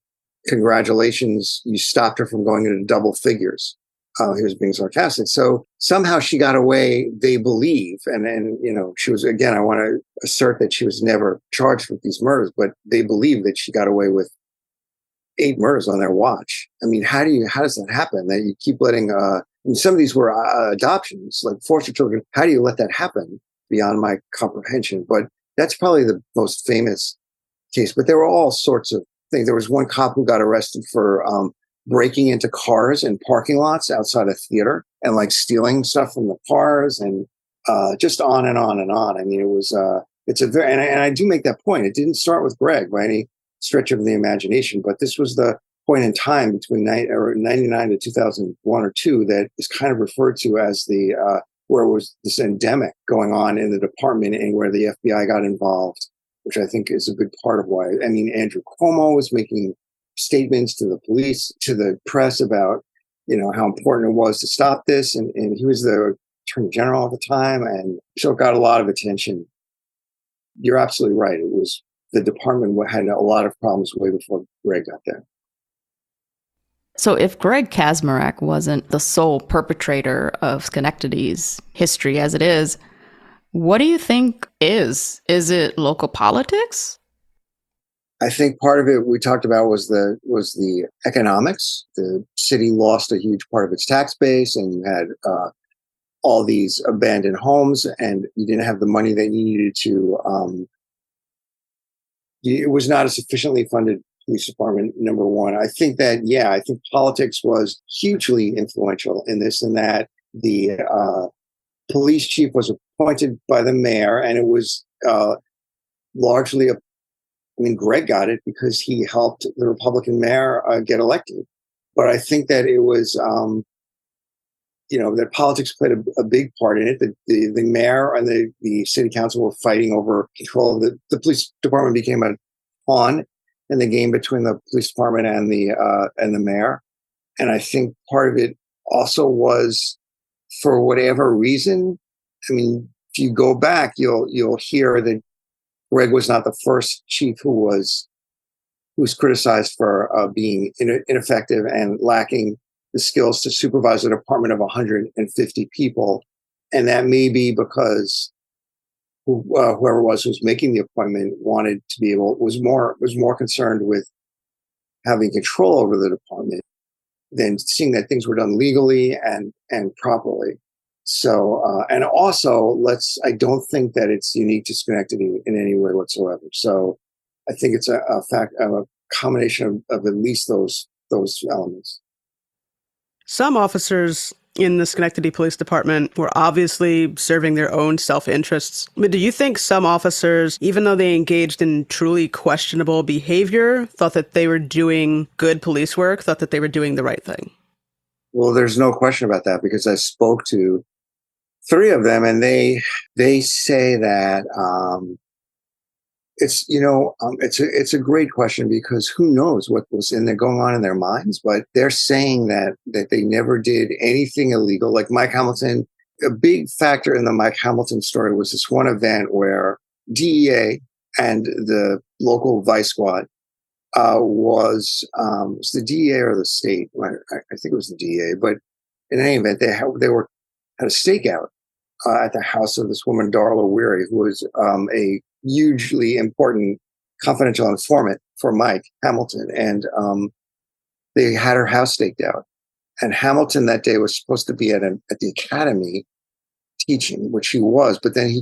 "Congratulations, you stopped her from going into double figures." He was being sarcastic. So somehow she got away, they believe. And she was, again, I want to assert that she was never charged with these murders, but they believe that she got away with 8 murders on their watch. I mean, how does that happen? That you keep letting, and some of these were adoptions, like foster children. How do you let that happen? Beyond my comprehension. But that's probably the most famous case. But there were all sorts of things. There was one cop who got arrested for breaking into cars and parking lots outside a theater and like stealing stuff from the cars, and just on and on and on. I mean, it was it's a very, and I do make that point. It didn't start with Greg by any stretch of the imagination, but this was the point in time between 99 to 2001 or 2 that is kind of referred to as the where it was this endemic going on in the department and where the FBI got involved, which I think is a big part of why. I mean, Andrew Cuomo was making statements to the police, to the press about, how important it was to stop this. And he was the attorney general at the time. And so it got a lot of attention. You're absolutely right. It was the department had a lot of problems way before Greg got there. So if Greg Kaczmarek wasn't the sole perpetrator of Schenectady's history as it is, what do you think is? Is it local politics? I think part of it we talked about was the economics. The city lost a huge part of its tax base, and you had all these abandoned homes, and you didn't have the money that you needed to. It was not a sufficiently funded police department, number one. I think politics was hugely influential in this, and that the police chief was appointed by the mayor, and it was largely Greg got it because he helped the Republican mayor get elected. But I think that it was, that politics played a big part in it. The mayor and the city council were fighting over control of the police department. Became a pawn in the game between the police department and the mayor. And I think part of it also was, for whatever reason, if you go back, you'll hear that Greg was not the first chief who was criticized for being ineffective and lacking the skills to supervise a department of 150 people. And that may be because whoever was who was making the appointment wanted to be was more concerned with having control over the department than seeing that things were done legally and properly. So, and also I don't think that it's unique to Schenectady in any way whatsoever. So I think it's a combination of at least those elements. Some officers in the Schenectady Police Department were obviously serving their own self-interests. But do you think some officers, even though they engaged in truly questionable behavior, thought that they were doing good police work, thought that they were doing the right thing? Well, there's no question about that, because I spoke to 3 of them, and they say that it's a great question, because who knows what was going on in their minds, but they're saying that they never did anything illegal. Like Mike Hamilton, a big factor in the Mike Hamilton story was this one event where DEA and the local vice squad was the DEA or the state? I think it was the DEA, but in any event, they had a stakeout at the house of this woman, Darla Weary, who was a hugely important confidential informant for Mike Hamilton. And they had her house staked out. And Hamilton that day was supposed to be at the academy teaching, which he was. But then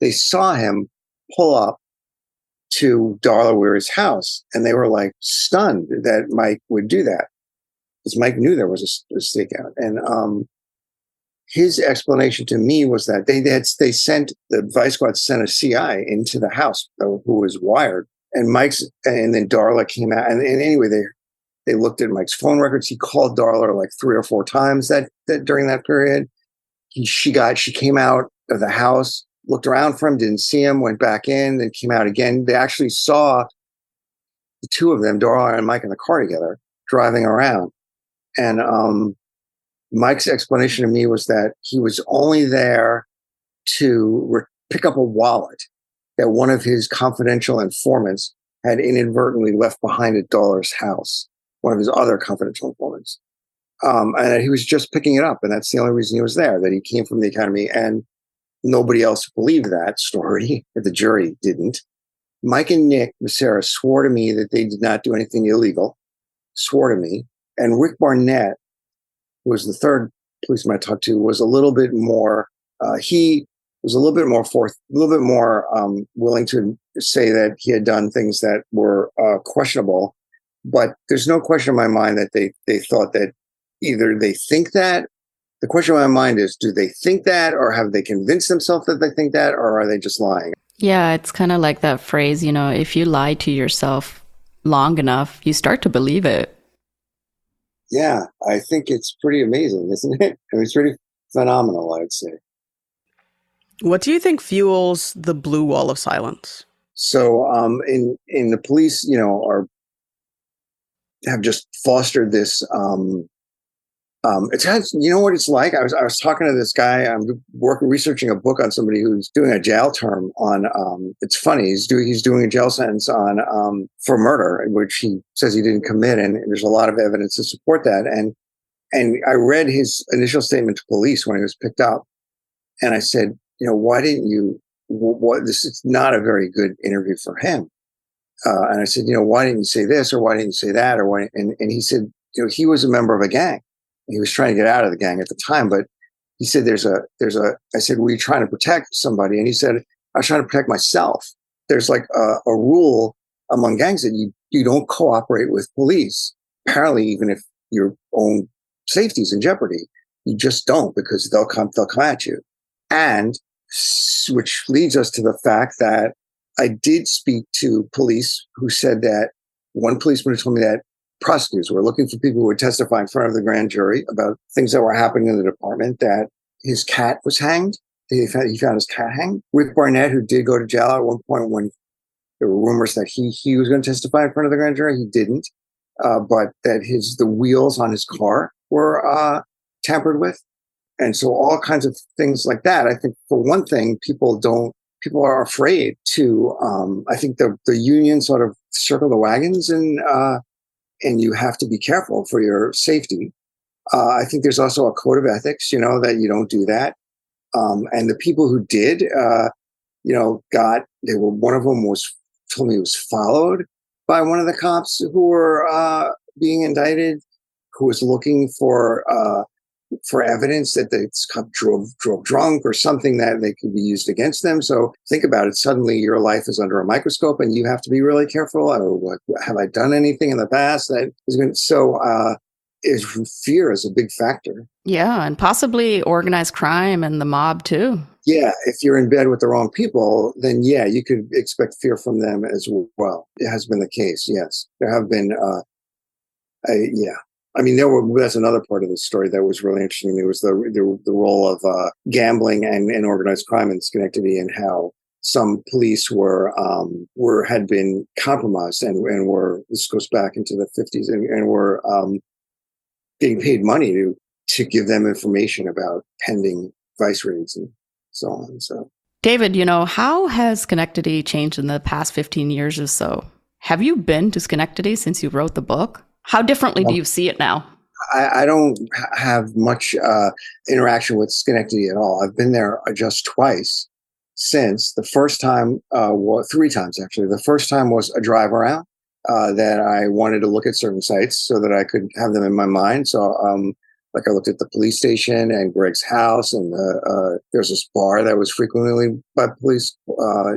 they saw him pull up to Darla Weary's house, and they were like stunned that Mike would do that, because Mike knew there was a stakeout. And his explanation to me was that the Vice Squad sent a CI into the house who was wired, and then Darla came out, and anyway, they looked at Mike's phone records. He called Darla like 3 or 4 times that during that period. She came out of the house, looked around for him, didn't see him, went back in, then came out again. They actually saw the two of them, Darla and Mike, in the car together, driving around. And Mike's explanation to me was that he was only there to pick up a wallet that one of his confidential informants had inadvertently left behind at Darla's house, one of his other confidential informants. And that he was just picking it up. And that's the only reason he was there, that he came from the academy. And nobody else believed that story, but the jury didn't. Mike and Nick Becerra swore to me that they did not do anything illegal, swore to me. And Rick Barnett, who was the third policeman I talked to, was a little bit more, he was a little bit more willing to say that he had done things that were questionable. But there's no question in my mind that they thought that either they think that. The question in my mind is, do they think that, or have they convinced themselves that they think that, or are they just lying? Yeah, it's kind of like that phrase, if you lie to yourself long enough, you start to believe it. Yeah, I think it's pretty amazing, isn't it? I mean, it's pretty phenomenal, I'd say. What do you think fuels the blue wall of silence? So in the police, have just fostered this it's kind of, what it's like. I was talking to this guy. I'm researching a book on somebody who's doing a jail term on. It's funny. He's doing a jail sentence on for murder, which he says he didn't commit, and there's a lot of evidence to support that. And I read his initial statement to police when he was picked up, and I said, why didn't you? This is not a very good interview for him. And I said, why didn't you say this, or why didn't you say that, or why? And he said, he was a member of a gang. He was trying to get out of the gang at the time, but he said, I said, were you trying to protect somebody? And he said, I was trying to protect myself. There's like a rule among gangs that you don't cooperate with police. Apparently, even if your own safety is in jeopardy, you just don't, because they'll come at you. And which leads us to the fact that I did speak to police who said that one policeman told me that prosecutors were looking for people who would testify in front of the grand jury about things that were happening in the department, that his cat was hanged. He found his cat hanged. Rick Barnett, who did go to jail at one point when there were rumors that he was going to testify in front of the grand jury, he didn't. But that the wheels on his car were tampered with. And so all kinds of things like that. I think, for one thing, people are afraid to, I think the union sort of circle the wagons, and you have to be careful for your safety. I think there's also a code of ethics, that you don't do that. And the people who did, one of them told me he was followed by one of the cops who were being indicted, who was looking for evidence that the cop drove drunk or something that they could be used against them. So think about it. Suddenly your life is under a microscope, and you have to be really careful. Have I done anything in the past that is going to, fear is a big factor. Yeah. And possibly organized crime and the mob too. Yeah. If you're in bed with the wrong people, then yeah, you could expect fear from them as well. It has been the case. Yes. There have been, yeah. I mean, that's another part of the story that was really interesting. There was the role of gambling and organized crime in Schenectady, and how some police had been compromised and were, this goes back into the 50s, and were getting paid money to give them information about pending vice raids and so on. So, David, how has Schenectady changed in the past 15 years or so? Have you been to Schenectady since you wrote the book? How differently do you see it now? I don't have much interaction with Schenectady at all. I've been there just twice since. The first time, 3 times actually. The first time was a drive around that I wanted to look at certain sites so that I could have them in my mind. So Like I looked at the police station and Greg's house, and there's this bar that was frequently by police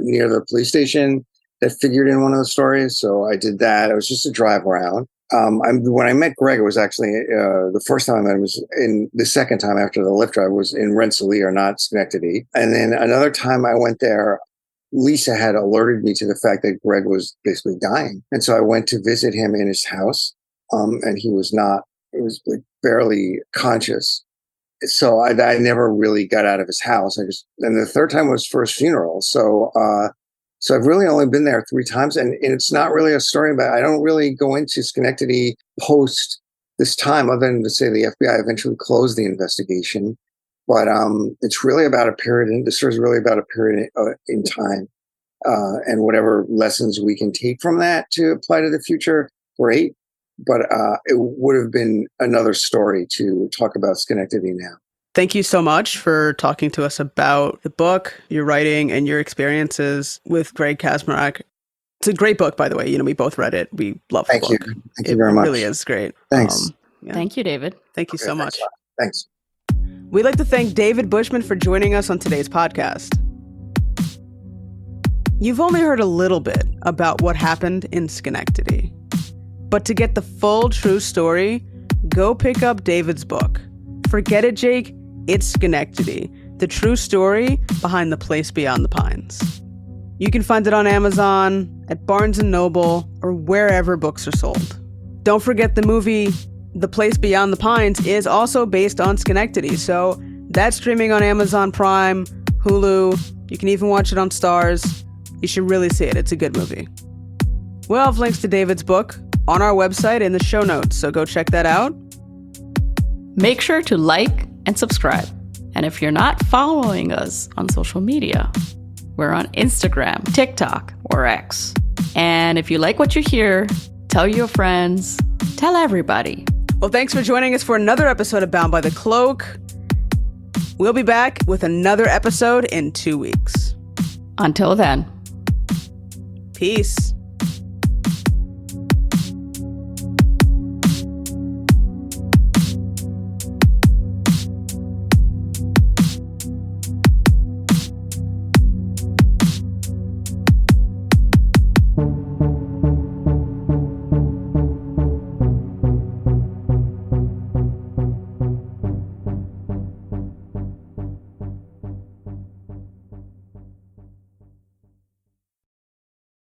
near the police station that figured in one of the stories. So I did that. It was just a drive around. When I met Greg, it was actually the first time I met him was the second time after the Lyft drive was in Rensselaer, not Schenectady. And then another time I went there, Lisa had alerted me to the fact that Greg was basically dying. And so I went to visit him in his house, and he was like barely conscious. So I never really got out of his house. And the third time was for his funeral. So I've really only been there 3 times, and it's not really a story about, I don't really go into Schenectady post this time other than to say the FBI eventually closed the investigation. But it's really about a period, the story is really about a period in time, and whatever lessons we can take from that to apply to the future, great. But it would have been another story to talk about Schenectady now. Thank you so much for talking to us about the book, your writing, and your experiences with Greg Kaczmarek. It's a great book, by the way. We both read it. We love the book. Thank you. Thank you very much. It really is great. Thanks. Yeah. Thank you, David. Thank you so much. Thanks. We'd like to thank David Bushman for joining us on today's podcast. You've only heard a little bit about what happened in Schenectady. But to get the full true story, go pick up David's book. Forget it, Jake. It's Schenectady, the true story behind the place beyond the pines. You can find it on Amazon, at Barnes & Noble, or wherever books are sold. Don't forget the movie The Place Beyond the Pines is also based on Schenectady, so that's streaming on Amazon Prime, Hulu. You can even watch it on Starz. You should really see it. It's a good movie. We'll have links to David's book on our website in the show notes, so go check that out. Make sure to like and subscribe. And if you're not following us on social media, we're on Instagram, TikTok, or X. And if you like what you hear, tell your friends, tell everybody. Well, thanks for joining us for another episode of Bound by the Cloak. We'll be back with another episode in 2 weeks. Until then. Peace.